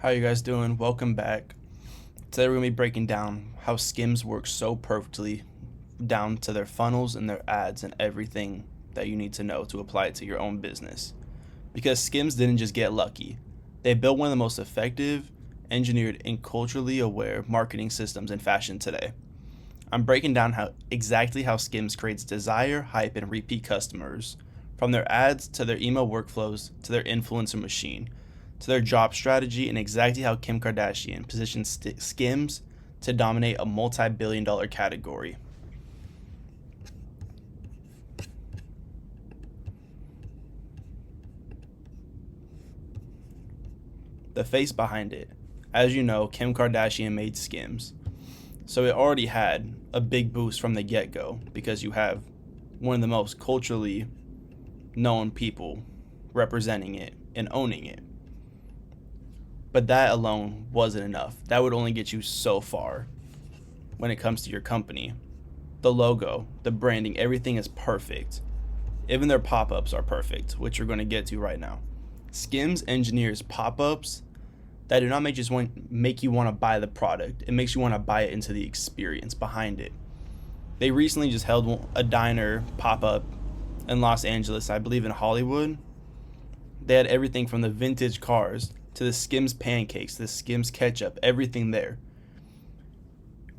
How you guys doing? Welcome back. Today we're going to be breaking down how Skims works so perfectly down to their funnels and their ads and everything that you need to know to apply it to your own business. Because Skims didn't just get lucky. They built one of the most effective, engineered, and culturally aware marketing systems in fashion today. I'm breaking down exactly how Skims creates desire, hype, and repeat customers, from their ads to their email workflows to their influencer machine, to their job strategy, and exactly how Kim Kardashian positions Skims to dominate a multi-billion-dollar category. The face behind it. As you know, Kim Kardashian made Skims, so it already had a big boost from the get-go because you have one of the most culturally known people representing it and owning it. But that alone wasn't enough. That would only get you so far when it comes to your company. The logo, the branding, everything is perfect. Even their pop-ups are perfect, which we're going to get to right now. Skims engineers pop-ups that do not make you want to buy the product. It makes you want to buy it into the experience behind it. They recently just held a diner pop-up in Los Angeles, I believe in Hollywood. They had everything from the vintage cars to the Skims pancakes, the Skims ketchup, everything there.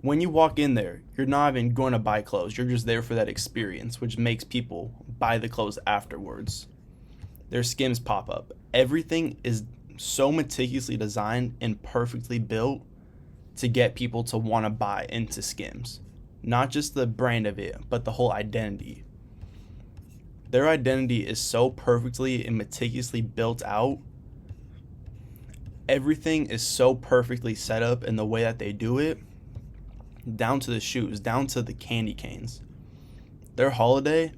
When you walk in there, you're not even going to buy clothes. You're just there for that experience, which makes people buy the clothes afterwards. Their Skims pop-up. Everything is so meticulously designed and perfectly built to get people to want to buy into Skims. Not just the brand of it, but the whole identity. Their identity is so perfectly and meticulously built out. Everything is so perfectly set up in the way that they do it, down to the shoes, down to the candy canes. Their holiday,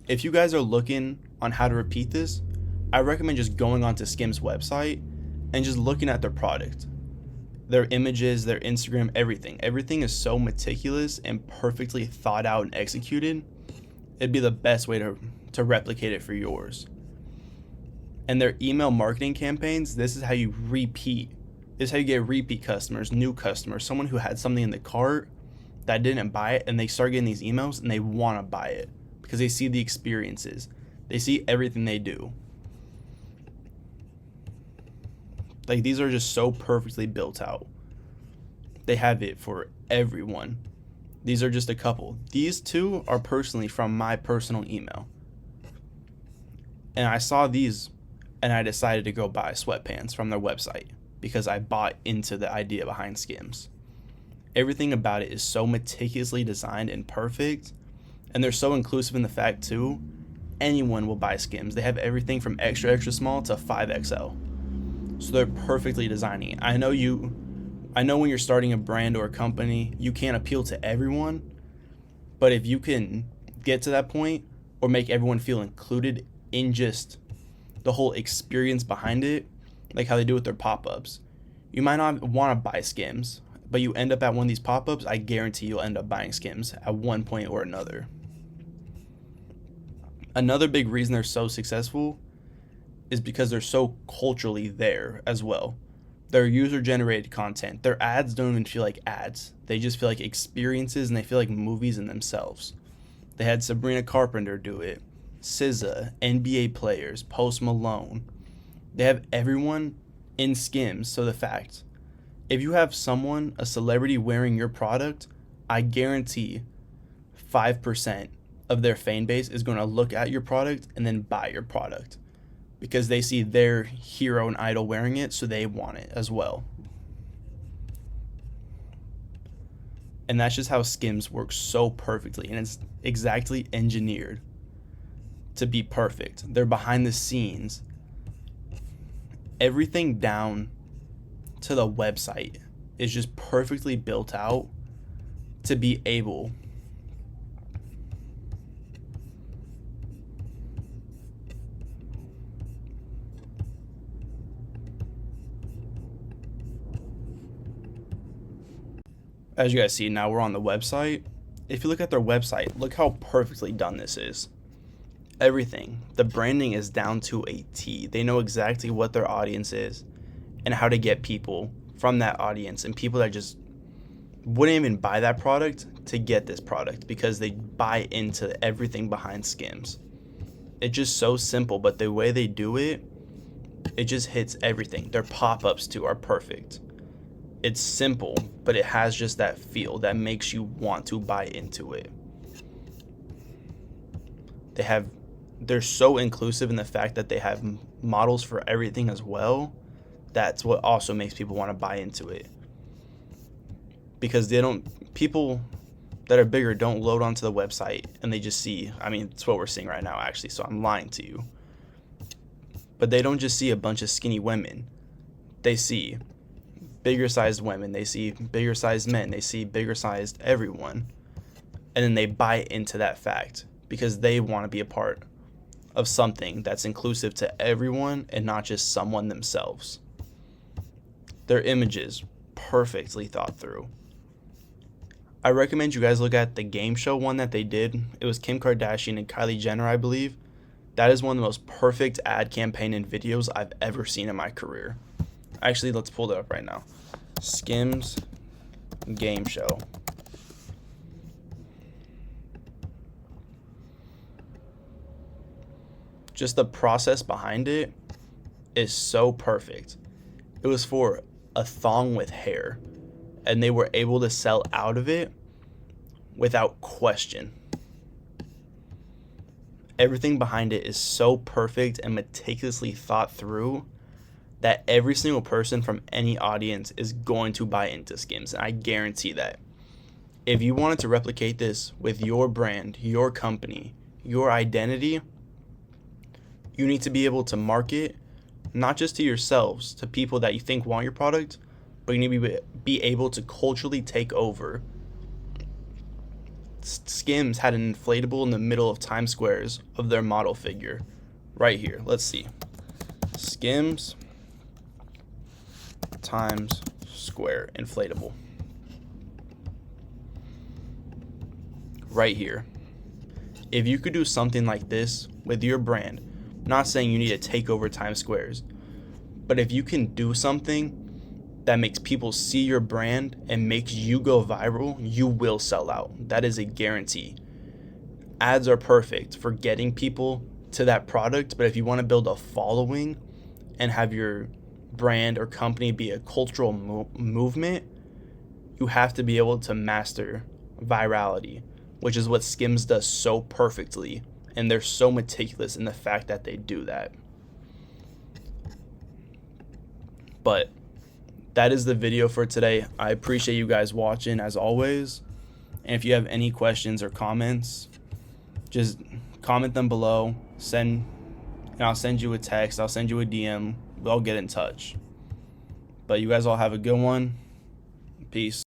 if you guys are looking on how to repeat this, I recommend just going onto Skims website and just looking at their product, their images, their Instagram, everything. Everything is so meticulous and perfectly thought out and executed. It'd be the best way to replicate it for yours. And their email marketing campaigns, this is how you repeat. This is how you get repeat customers, new customers, someone who had something in the cart that didn't buy it, and they start getting these emails and they want to buy it because they see the experiences. They see everything they do. Like, these are just so perfectly built out. They have it for everyone. These are just a couple. These two are personally from my personal email. And I saw these and I decided to go buy sweatpants from their website because I bought into the idea behind Skims. Everything about it is so meticulously designed and perfect, and they're so inclusive in the fact too, anyone will buy Skims. They have everything from extra extra small to 5XL. So they're perfectly designing it. I know when you're starting a brand or a company, you can't appeal to everyone, but if you can get to that point or make everyone feel included in just the whole experience behind it, like how they do with their pop-ups, you might not want to buy Skims, but you end up at one of these pop-ups, I guarantee you'll end up buying Skims at one point or another. Another big reason they're so successful is because they're so culturally there as well. Their user-generated content, their ads don't even feel like ads. They just feel like experiences, and they feel like movies in themselves. They had Sabrina Carpenter do it, SZA, NBA players, Post Malone. They have everyone in Skims. So the fact, if you have someone, a celebrity wearing your product, I guarantee 5% of their fan base is going to look at your product and then buy your product because they see their hero and idol wearing it, so they want it as well. And that's just how Skims works so perfectly, and it's exactly engineered to be perfect. They're behind the scenes. Everything down to the website is just perfectly built out to be able as you guys see now, we're on the website. If you look at their website, look how perfectly done this is. Everything, the branding is down to a T. They know exactly what their audience is and how to get people from that audience and people that just wouldn't even buy that product to get this product because they buy into everything behind Skims. It's just so simple, but the way they do it, it just hits everything. Their pop-ups too are perfect. It's simple, but it has just that feel that makes you want to buy into it. They're so inclusive in the fact that they have models for everything as well. That's what also makes people want to buy into it. Because people that are bigger don't load onto the website and they just see, I mean, it's what we're seeing right now actually, so I'm lying to you. But they don't just see a bunch of skinny women. They see bigger sized women, they see bigger sized men, they see bigger sized everyone. And then they buy into that fact because they want to be a part of something that's inclusive to everyone and not just someone themselves. Their images, perfectly thought through. I recommend you guys look at the game show one that they did. It was Kim Kardashian and Kylie Jenner, I believe. That is one of the most perfect ad campaign and videos I've ever seen in my career. Actually, let's pull it up right now. Skims game show. Just the process behind it is so perfect. It was for a thong with hair, and they were able to sell out of it without question. Everything behind it is so perfect and meticulously thought through that every single person from any audience is going to buy into Skims, and I guarantee that. If you wanted to replicate this with your brand, your company, your identity, you need to be able to market not just to yourselves, to people that you think want your product, but you need to be able to culturally take over. Skims had an inflatable in the middle of Times Squares of their model figure. Right here. Let's see. Skims Times Square inflatable. Right here. If you could do something like this with your brand, not saying you need to take over Times Squares, but if you can do something that makes people see your brand and makes you go viral, you will sell out. That is a guarantee. Ads are perfect for getting people to that product, but if you want to build a following and have your brand or company be a cultural movement, you have to be able to master virality, which is what Skims does so perfectly, and they're so meticulous in the fact that they do that. But that is the video for today. I appreciate you guys watching as always. And if you have any questions or comments, just comment them below. I'll send you a text. I'll send you a DM. We'll get in touch. But you guys all have a good one. Peace.